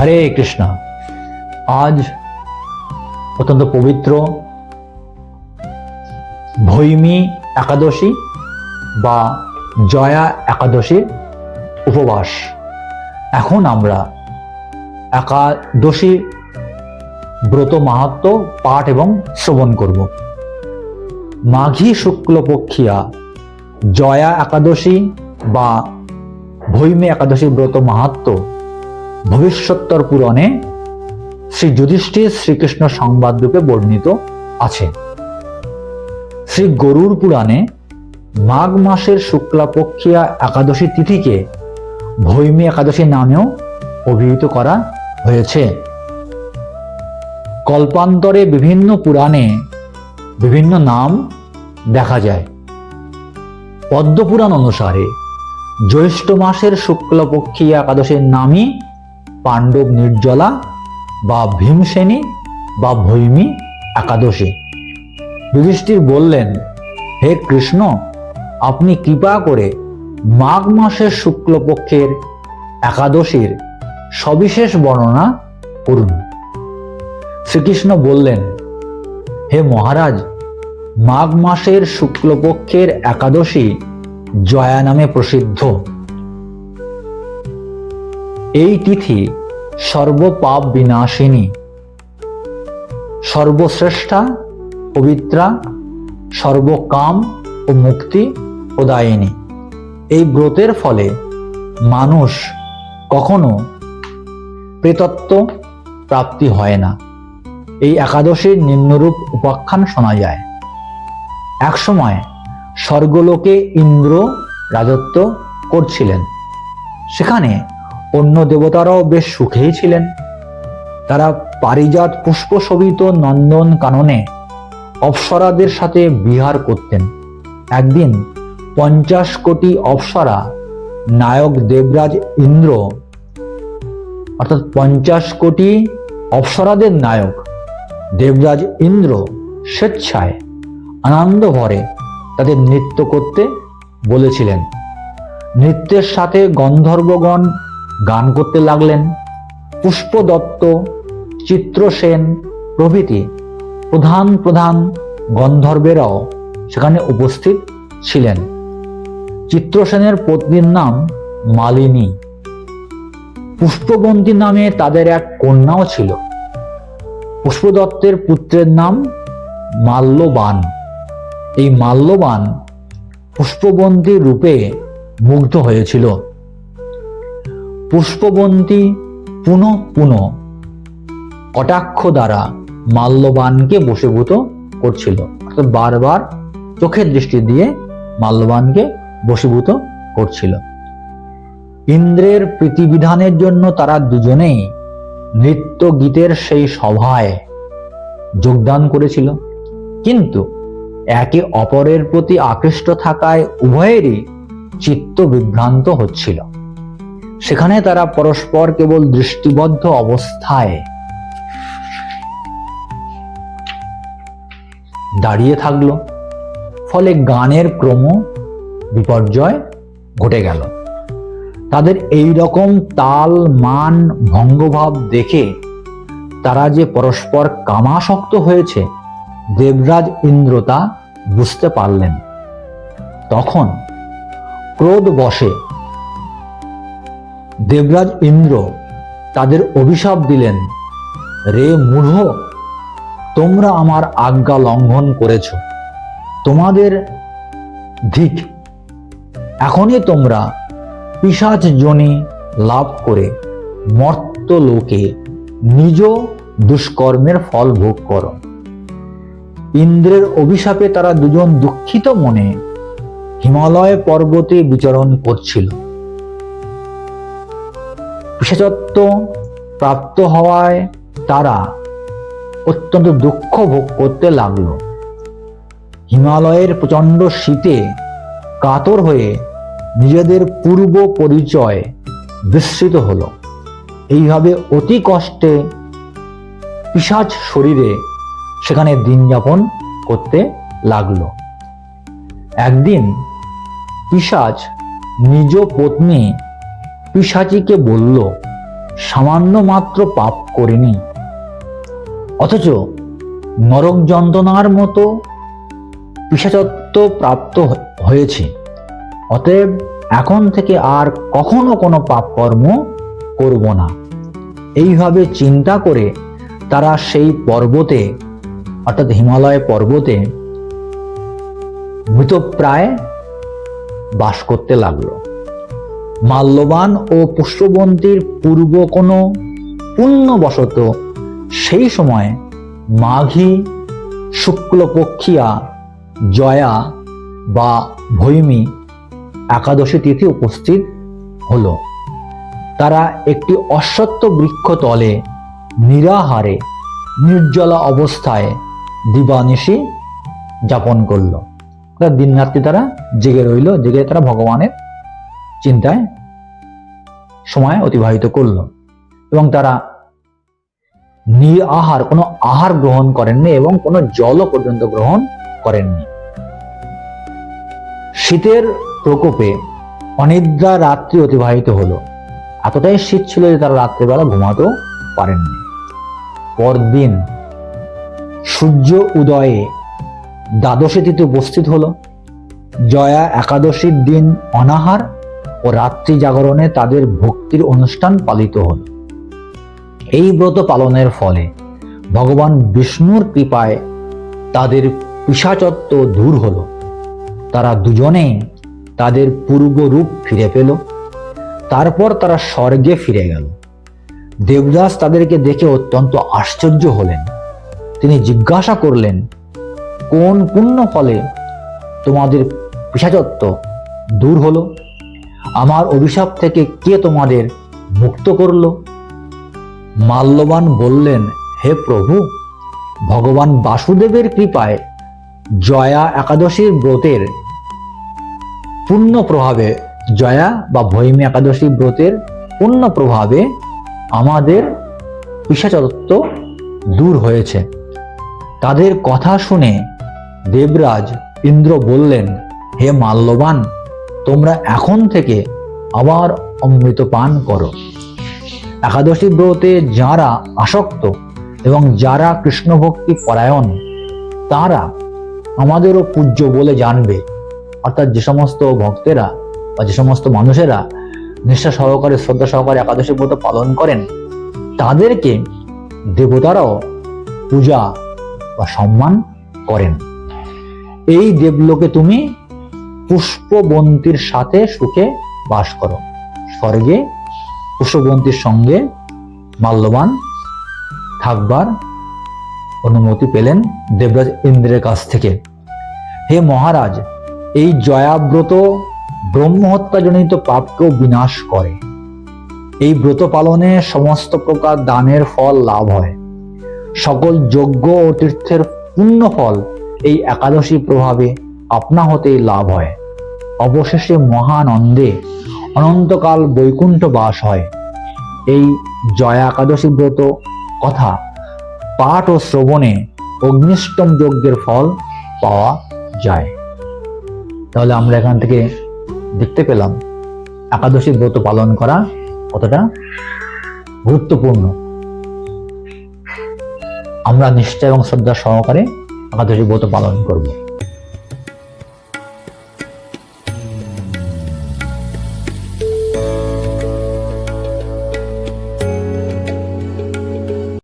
হরে কৃষ্ণ। আজ অত্যন্ত পবিত্র ভৈমী একাদশী বা জয়া একাদশীর উপবাস। এখন আমরা একাদশী ব্রত মাহাত্ম্য পাঠ এবং শ্রবণ করব। মাঘী শুক্লপক্ষিয়া জয়া একাদশী বা ভৈমী একাদশী ব্রত মাহাত্ম্য ভবিষ্যোত্তর পুরাণে শ্রী যুধিষ্ঠির শ্রীকৃষ্ণ সংবাদ রূপে বর্ণিত আছে। শ্রী গরুড় পুরাণে মাঘ মাসের শুক্লাপক্ষিয়া একাদশী তিথিকে ভৈমী একাদশী নামেও অভিহিত করা হয়েছে। কল্পান্তরে বিভিন্ন পুরাণে বিভিন্ন নাম দেখা যায়। পদ্মপুরাণ অনুসারে জ্যৈষ্ঠ মাসের শুক্লপক্ষিয়া একাদশীর নামই পাণ্ডব নির্জলা বা ভীমসেনী বা ভৈমী একাদশী। যুধিষ্ঠির বললেন, হে কৃষ্ণ, আপনি কৃপা করে মাঘ মাসের শুক্লপক্ষের একাদশীর সবিশেষ বর্ণনা করুন। শ্রীকৃষ্ণ বললেন, হে মহারাজ, মাঘ মাসের শুক্লপক্ষের একাদশী জয়া নামে প্রসিদ্ধ। এই তিথি সর্বপাপ বিনাশিনী, সর্বশ্রেষ্ঠা, পবিত্রা, সর্বকাম ও মুক্তি প্রদায়িনী। এই ব্রতের ফলে মানুষ কখনো প্রেতত্ব প্রাপ্তি হয় না। এই একাদশীর নিম্নরূপ উপাখ্যান শোনা যায়। একসময় স্বর্গলোকে ইন্দ্র রাজত্ব করছিলেন। সেখানে অন্য দেবতারাও বেশ সুখেই ছিলেন। তারা পারিজাত পুষ্প শোভিত নন্দন কাননে অপ্সরাদের সাথে বিহার করতেন। একদিন 50 কোটি অপ্সরা নায়ক দেবরাজ ইন্দ্র, অর্থাৎ 50 কোটি অপ্সরাদের নায়ক দেবরাজ ইন্দ্র স্বেচ্ছায় আনন্দ ভরে তাদের নৃত্য করতে বলেছিলেন। নৃত্যের সাথে গন্ধর্বগণ গান করতে লাগলেন। পুষ্পদত্ত, চিত্রসেন প্রভৃতি প্রধান প্রধান গন্ধর্বেরাও সেখানে উপস্থিত ছিলেন। চিত্রসেনের পত্নীর নাম মালিনী। পুষ্পবন্তী নামে তাদের এক কন্যাও ছিল। পুষ্পদত্তের পুত্রের নাম মাল্যবান। এই মাল্যবান পুষ্পবন্তী রূপে মুগ্ধ হয়েছিল। পুষ্পবন্তী পুনঃ পুনঃ কটাক্ষ দ্বারা মাল্যবানকে বশীভূত করছিল, অর্থাৎ বারবার চোখের দৃষ্টি দিয়ে মাল্যবানকে বশীভূত করছিল। ইন্দ্রের প্রীতিবিধানের জন্য তারা দুজনেই নৃত্য গীতের সেই সভায় যোগদান করেছিল। কিন্তু একে অপরের প্রতি আকৃষ্ট থাকায় উভয়েরই চিত্ত বিভ্রান্ত হচ্ছিল। সেখানে তারা পরস্পর কেবল দৃষ্টিবদ্ধ অবস্থায় দাঁড়িয়ে থাকলো। ফলে গানের ক্রম বিপর্যয় ঘটে গেল। তাদের এই রকম তাল মান ভঙ্গভাব দেখে তারা যে পরস্পর কামাসক্ত হয়েছে দেবরাজ ইন্দ্র তা বুঝতে পারলেন। তখন ক্রোধ বশে দেবরাজ ইন্দ্র তাদের অভিশাপ দিলেন, রে মূঢ়, তোমরা আমার আজ্ঞা লঙ্ঘন করেছ। তোমাদের ধিক, এখনই তোমরা পিশাচ যোনি লাভ করে মর্ত্যলোকে নিজ দুষ্কর্মের ফল ভোগ করো। ইন্দ্রের অভিশাপে তারা দুজন দুঃখিত মনে হিমালয় পর্বতে বিচরণ করছিল। পিশাচত্ব প্রাপ্ত হওয়ায় তারা অত্যন্ত দুঃখ ভোগ করতে লাগলো। হিমালয়ের প্রচন্ড শীতে কাতর হয়ে নিজেদের পূর্ব পরিচয় বিস্মৃত হলো। এইভাবে অতি কষ্টে পিশাচ শরীরে সেখানে দিন যাপন করতে লাগলো। একদিন পিশাচ নিজ পত্নী পিশাচিকে বলল, সামান্য মাত্র পাপ করিনি, অথচ নরক যন্ত্রণার মতো পিশাচত্ব প্রাপ্ত হয়েছি। অতএব এখন থেকে আর কখনো কোনো পাপ কর্ম করব না। এইভাবে চিন্তা করে তারা সেই পর্বতে অর্থাৎ হিমালয় পর্বতে মৃতপ্রায় বাস করতে লাগলো। মাল্যবান ও পুষ্পবন্তীর পূর্ব কোনো পুণ্যবশত সেই সময় মাঘী শুক্লপক্ষিয়া জয়া বা ভৈমী একাদশী তিথি উপস্থিত হলো। তারা একটি অশ্বত্থ বৃক্ষ তলে নিরাহারে নির্জলা অবস্থায় দিবানিশি যাপন করলো। দিন রাত্রি তারা জেগে রইল, জেগে তারা ভগবানের চিন্তায় সময় অতিবাহিত করলো এবং তারা নিরাহার কোনো আহার গ্রহণ করেননি এবং কোনো জলও পর্যন্ত গ্রহণ করেননি। শীতের প্রকোপে অনিদ্রা রাত্রি অতিবাহিত হলো। এতটাই শীত ছিল যে তারা রাত্রিবেলা ঘুমাতেও পারেননি। পরদিন সূর্য উদয়ে দ্বাদশী তিথি উপস্থিত হলো। জয়া একাদশীর দিন অনাহার ও রাত্রি জাগরণে তাদের ভক্তির অনুষ্ঠান পালিত হল। এই ব্রত পালনের ফলে ভগবান বিষ্ণুর কৃপায় তাদের পিশাচত্ব দূর হলো। তারা দুজনে তাদের পূর্ব রূপ ফিরে পেল। তারপর তারা স্বর্গে ফিরে গেল। দেবদাস তাদেরকে দেখে অত্যন্ত আশ্চর্য হলেন। তিনি জিজ্ঞাসা করলেন, কোন পুণ্য ফলে তোমাদের পিশাচত্ব দূর হলো? আমার অভিশাপ থেকে কে তোমাদের মুক্ত করল? মাল্যবান বললেন, হে প্রভু, ভগবান বাসুদেবের কৃপায় জয়া একাদশীর ব্রতের পূর্ণ প্রভাবে, জয়া বা ভৈমী একাদশী ব্রতের পূর্ণ প্রভাবে আমাদের পিশাচত্ব দূর হয়েছে। তাদের কথা শুনে দেবরাজ ইন্দ্র বললেন, হে মাল্যবান, তোমরা এখন থেকে আবার অমৃত পান করো। একাদশী ব্রতে যারা আসক্ত এবং যারা কৃষ্ণ ভক্তি পরায়ণ তারা আমাদেরও পূজ্য বলে জানবে। অর্থাৎ যে সমস্ত ভক্তেরা বা যে সমস্ত মানুষেরা নিষ্ঠা সহকারে শ্রদ্ধা সহকারে একাদশী ব্রত পালন করেন তাদেরকে দেবতারাও পূজা বা সম্মান করেন। এই দেবলোকে তুমি পুষ্পবন্তীর সাথে সুখে বাস করো। স্বর্গে পুষ্পবন্তীর সঙ্গে মাল্যবান থাকবার অনুমতি পেলেন দেবরাজ ইন্দ্রের কাছ থেকে। হে মহারাজ, এই জয়াব্রত ব্রহ্মহত্যাজনিত পাপকেও বিনাশ করে। এই ব্রত পালনে সমস্ত প্রকার দানের ফল লাভ হয়। সকল যজ্ঞ ও তীর্থের পুণ্য ফল এই একাদশী প্রভাবে আপনা হতেই লাভ হয়। অবশেষে মহানন্দে অনন্তকাল বৈকুণ্ঠ বাস হয়। এই জয়া একাদশী ব্রত কথা পাঠ ও শ্রবণে অগ্নিষ্টম যজ্ঞের ফল পাওয়া যায়। তাহলে আমরা এখান থেকে দেখতে পেলাম একাদশী ব্রত পালন করা কতটা গুরুত্বপূর্ণ। আমরা নিষ্ঠা এবং শ্রদ্ধা সহকারে একাদশী ব্রত পালন করব।